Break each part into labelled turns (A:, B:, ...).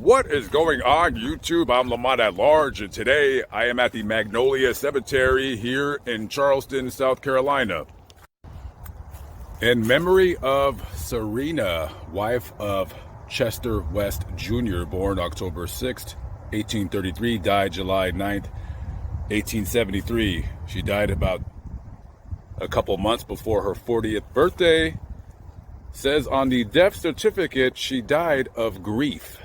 A: What is going on, YouTube? I'm Lamont at Large, and today I am at the Magnolia Cemetery here in Charleston, South Carolina. In memory of Serena, wife of Chester West Jr., born October 6th, 1833, died July 9th, 1873. She died about a couple months before her 40th birthday. Says on the death certificate she died of grief.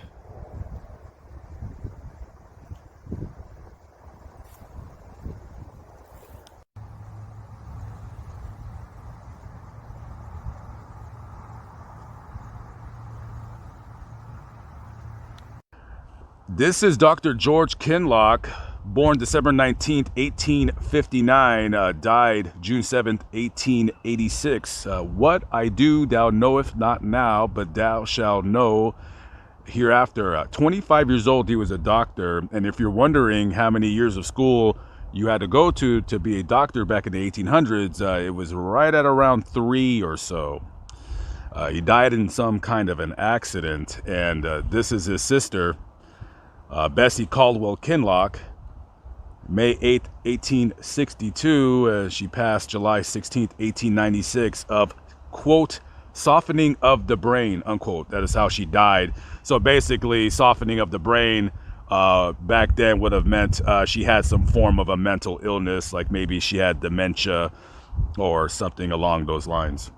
A: This is Dr. George Kinloch, born December 19th, 1859, died June 7th, 1886. What I do thou knowest not now, but thou shalt know hereafter. 25 years old, he was a doctor. And if you're wondering how many years of school you had to go to be a doctor back in the 1800s, it was right at around 3 or so. He died in some kind of an accident, and this is his sister, Bessie Caldwell Kinloch, May 8th, 1862. She passed July 16th, 1896, of, quote, softening of the brain, unquote. That is how she died. So basically, softening of the brain back then would have meant she had some form of a mental illness, like maybe she had dementia or something along those lines.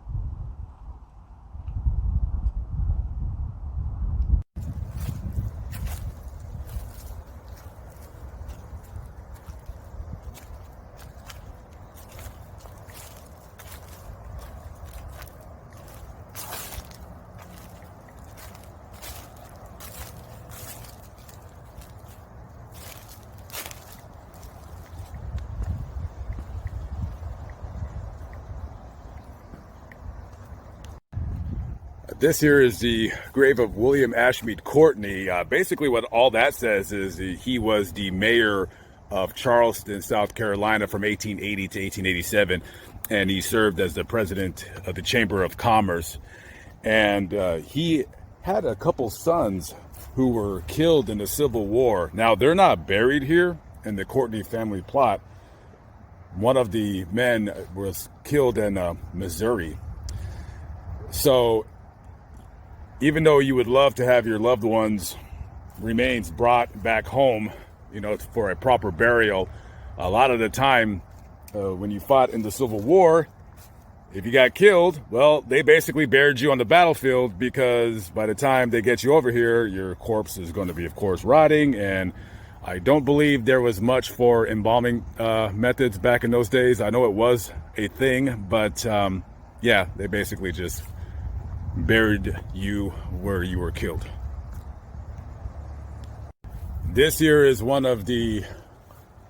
A: This here is the grave of William Ashmead Courtney. Basically what all that says is he was the mayor of Charleston, South Carolina from 1880 to 1887, and he served as the president of the Chamber of Commerce. And he had a couple sons who were killed in the Civil War. Now, they're not buried here in the Courtney family plot. One of the men was killed in Missouri. So even though you would love to have your loved ones' remains brought back home, for a proper burial, a lot of the time when you fought in the Civil War, if you got killed, well, they basically buried you on the battlefield, because by the time they get you over here, your corpse is going to be, of course, rotting. And I don't believe there was much for embalming methods back in those days. I know it was a thing, but yeah, they basically just buried you where you were killed. This here is one of the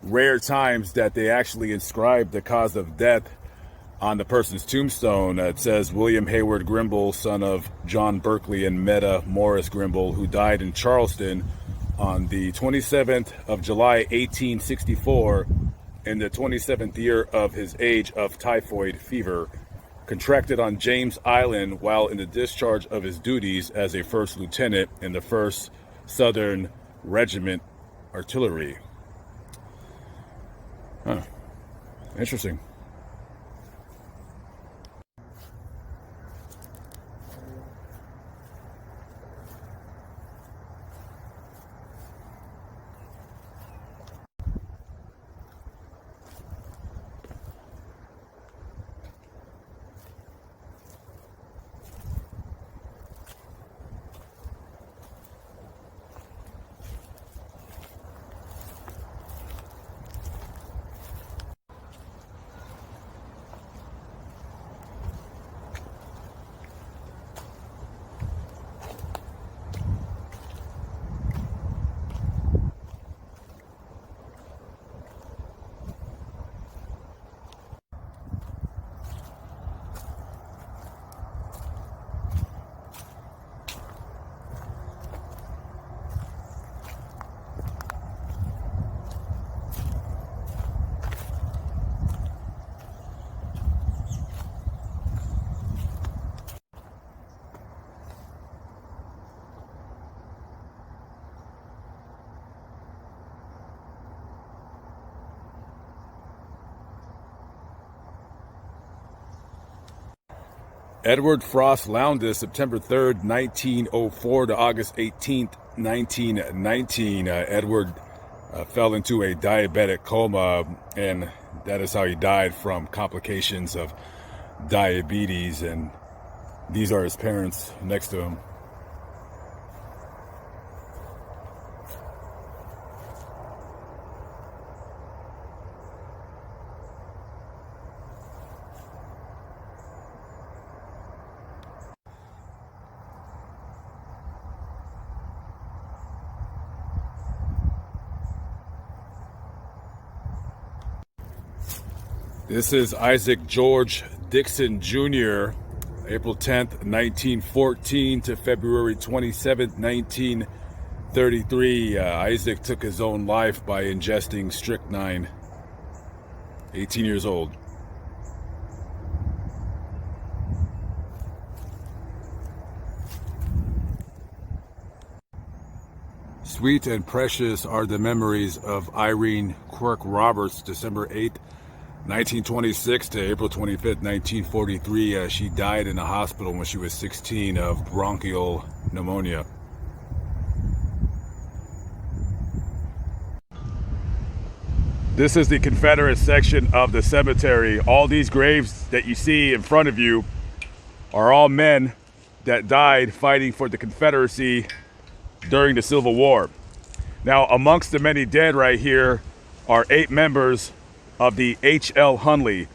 A: rare times that they actually inscribed the cause of death on the person's tombstone. It says William Hayward Grimble, son of John Berkeley and Meta Morris Grimble, who died in Charleston on the 27th of July, 1864, in the 27th year of his age, of typhoid fever, contracted on James Island while in the discharge of his duties as a first lieutenant in the 1st Southern Regiment Artillery. Huh. Interesting. Edward Frost Lowndes, September 3rd, 1904 to August 18th, 1919. Edward fell into a diabetic coma, and that is how he died, from complications of diabetes. And these are his parents next to him. This is Isaac George Dixon Jr., April 10th, 1914 to February 27th, 1933. Isaac took his own life by ingesting strychnine, 18 years old. Sweet and precious are the memories of Irene Quirk Roberts, December 8th, 1926 to April 25th, 1943. She died in a hospital when she was 16 of bronchial pneumonia. This is the Confederate section of the cemetery. All these graves that you see in front of you are all men that died fighting for the Confederacy during the Civil War. Now, amongst the many dead right here are 8 members of the H.L. Hunley.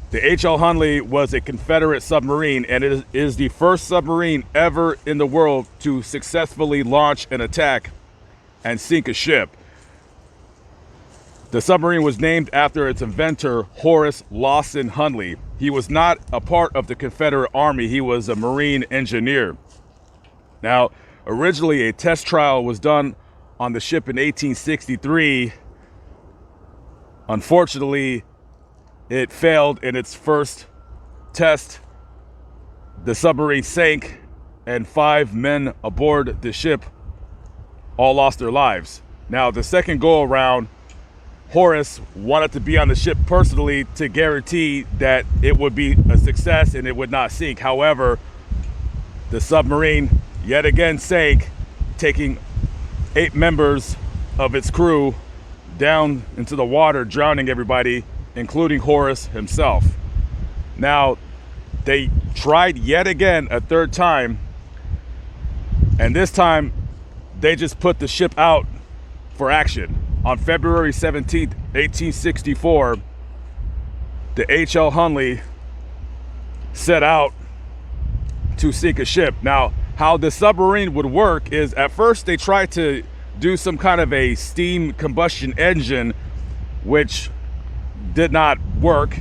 A: The H.L. Hunley was a Confederate submarine, and it is the first submarine ever in the world to successfully launch an attack and sink a ship. The submarine was named after its inventor, Horace Lawson Hunley. He was not a part of the Confederate Army. He was a Marine engineer. Now, originally a test trial was done on the ship in 1863. Unfortunately, it failed in its first test. The submarine sank, and 5 men aboard the ship all lost their lives. Now, the second go around, Horace wanted to be on the ship personally to guarantee that it would be a success and it would not sink. However, the submarine yet again sank, taking 8 members of its crew down into the water, drowning everybody, including Horace himself. Now, they tried yet again a third time, and this time they just put the ship out for action. On February 17th, 1864, the H.L. Hunley set out to sink a ship. Now, how the submarine would work is, at first they tried to do some kind of a steam combustion engine, which did not work.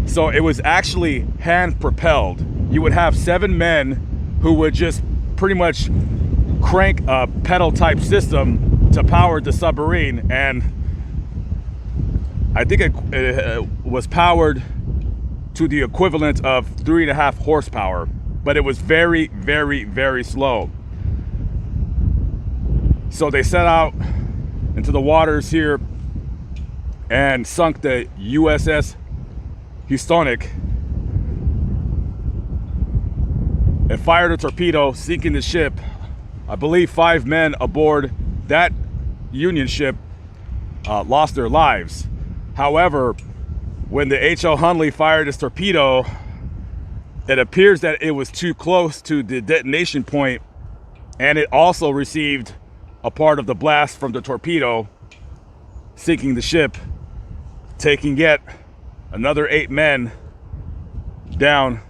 A: So it was actually hand propelled. You would have 7 men who would just pretty much crank a pedal type system to power the submarine, and I think it was powered to the equivalent of 3.5 horsepower, but it was very, very, very slow. So they set out into the waters here and sunk the USS Housatonic and fired a torpedo, sinking the ship. I believe 5 men aboard that Union ship lost their lives. However, when the H.L. Hunley fired his torpedo, it appears that it was too close to the detonation point, and it also received a part of the blast from the torpedo, sinking the ship, taking yet another 8 men down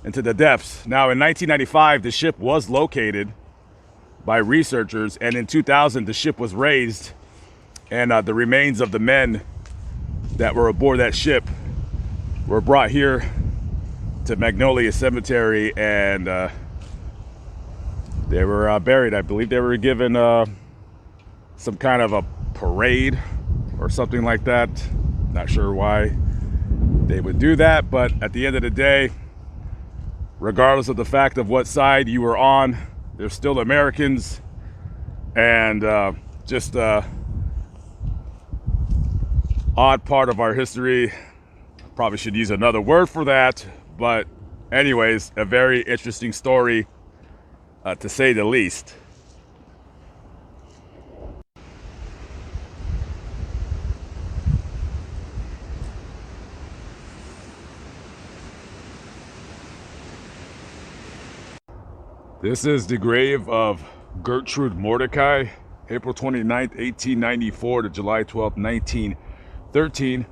A: into the depths. Now, in 1995, the ship was located by researchers, and in 2000 the ship was raised, and the remains of the men that were aboard that ship were brought here to Magnolia Cemetery, and they were buried. I believe they were given some kind of a parade or something like that. Not sure why they would do that, but at the end of the day, regardless of the fact of what side you were on, they're still Americans, and just odd part of our history. Probably should use another word for that, but anyways, a very interesting story, to say the least. This is the grave of Gertrude Mordecai, April 29th, 1894 to July 12th, 1913.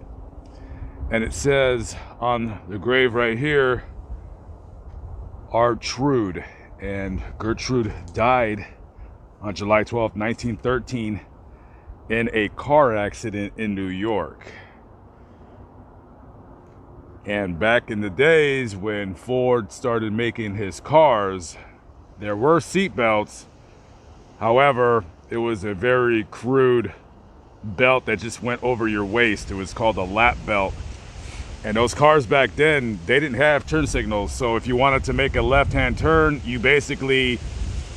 A: And it says on the grave right here, Artrude. And Gertrude died on July 12th, 1913 in a car accident in New York. And back in the days when Ford started making his cars, there were seat belts. However, it was a very crude belt that just went over your waist. It was called a lap belt. And those cars back then, they didn't have turn signals. So if you wanted to make a left-hand turn, you basically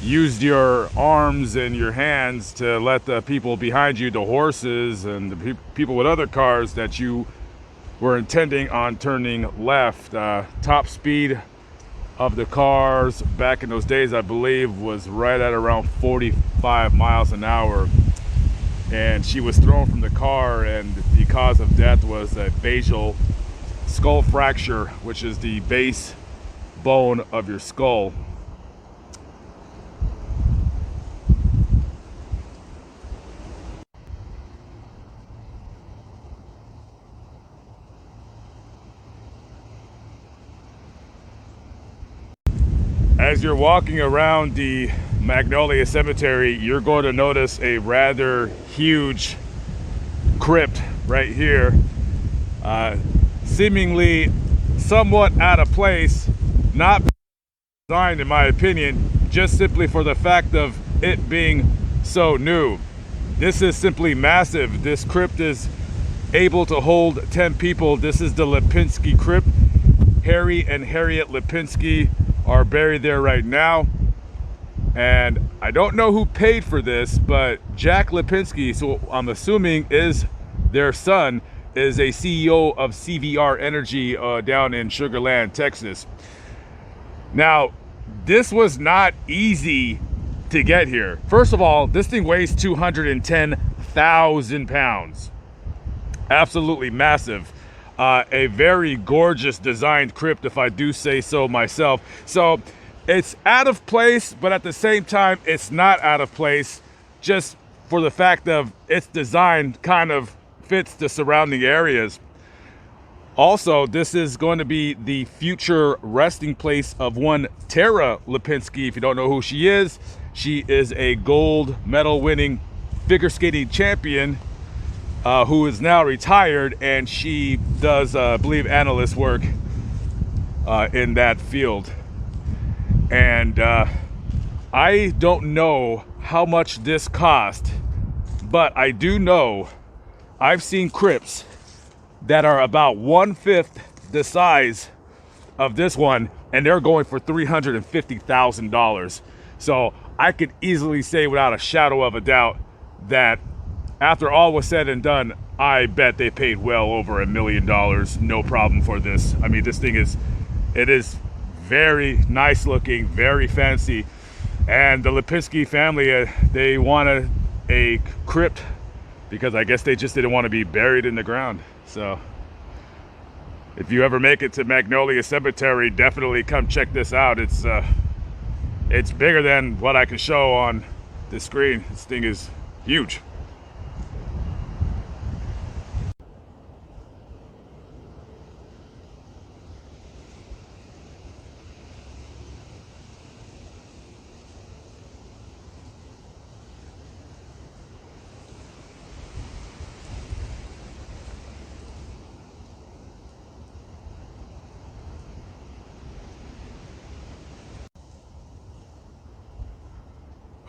A: used your arms and your hands to let the people behind you, the horses and the people with other cars that you were intending on turning left. Top speed of the cars back in those days, I believe, was right at around 45 miles an hour. And she was thrown from the car, and the cause of death was a basal skull fracture, which is the base bone of your skull. As you're walking around the Magnolia Cemetery, you're going to notice a rather huge crypt right here, seemingly somewhat out of place, not designed in my opinion, just simply for the fact of it being so new. This is simply massive. This crypt is able to hold 10 people. This is the Lipinski crypt. Harry and Harriet Lipinski are buried there right now. And I don't know who paid for this, but Jack Lipinski, so I'm assuming is their son, is a CEO of CVR Energy down in Sugar Land, Texas. Now, this was not easy to get here. First of all, this thing weighs 210,000 pounds. Absolutely massive. A very gorgeous designed crypt, if I do say so myself. So it's out of place, but at the same time, it's not out of place, just for the fact of its design kind of fits the surrounding areas. Also, this is going to be the future resting place of one Tara Lipinski. If you don't know who she is a gold medal winning figure skating champion, who is now retired, and she does, I believe, analyst work in that field. And I don't know how much this cost, but I do know I've seen crypts that are about 1/5 the size of this one, and they're going for $350,000. So I could easily say without a shadow of a doubt that after all was said and done, I bet they paid well over $1 million, no problem, for this. I mean, this thing is very nice looking, very fancy. And the Lipinski family, they wanted a crypt because I guess they just didn't want to be buried in the ground. So if you ever make it to Magnolia Cemetery, definitely come check this out. It's bigger than what I can show on the screen. This thing is huge.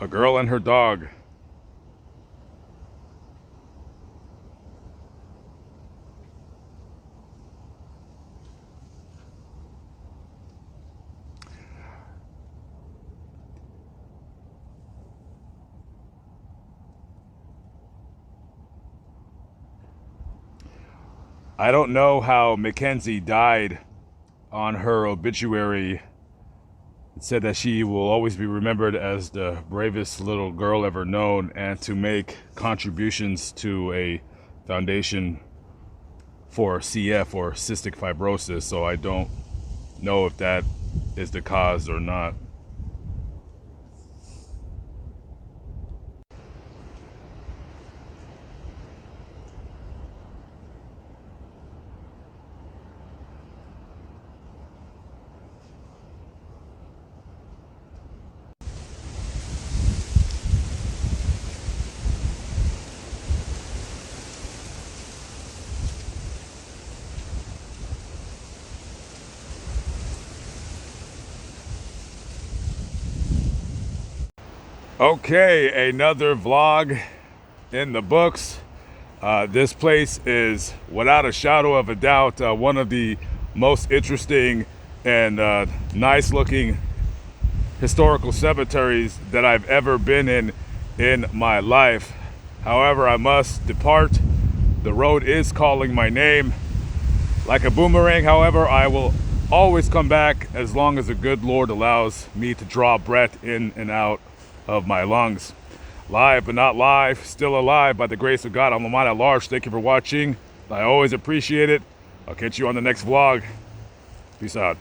A: A girl and her dog. I don't know how Mackenzie died on her obituary, it said that she will always be remembered as the bravest little girl ever known, and to make contributions to a foundation for CF, or cystic fibrosis. So I don't know if that is the cause or not. Okay, another vlog in the books. This place is, without a shadow of a doubt, one of the most interesting and nice looking historical cemeteries that I've ever been in my life. However, I must depart. The road is calling my name like a boomerang. However, I will always come back as long as the good Lord allows me to draw breath in and out of my lungs. Live but not live, still alive by the grace of God. I'm Lamont at large. Thank you for watching. I always appreciate it. I'll catch you on the next vlog. Peace out.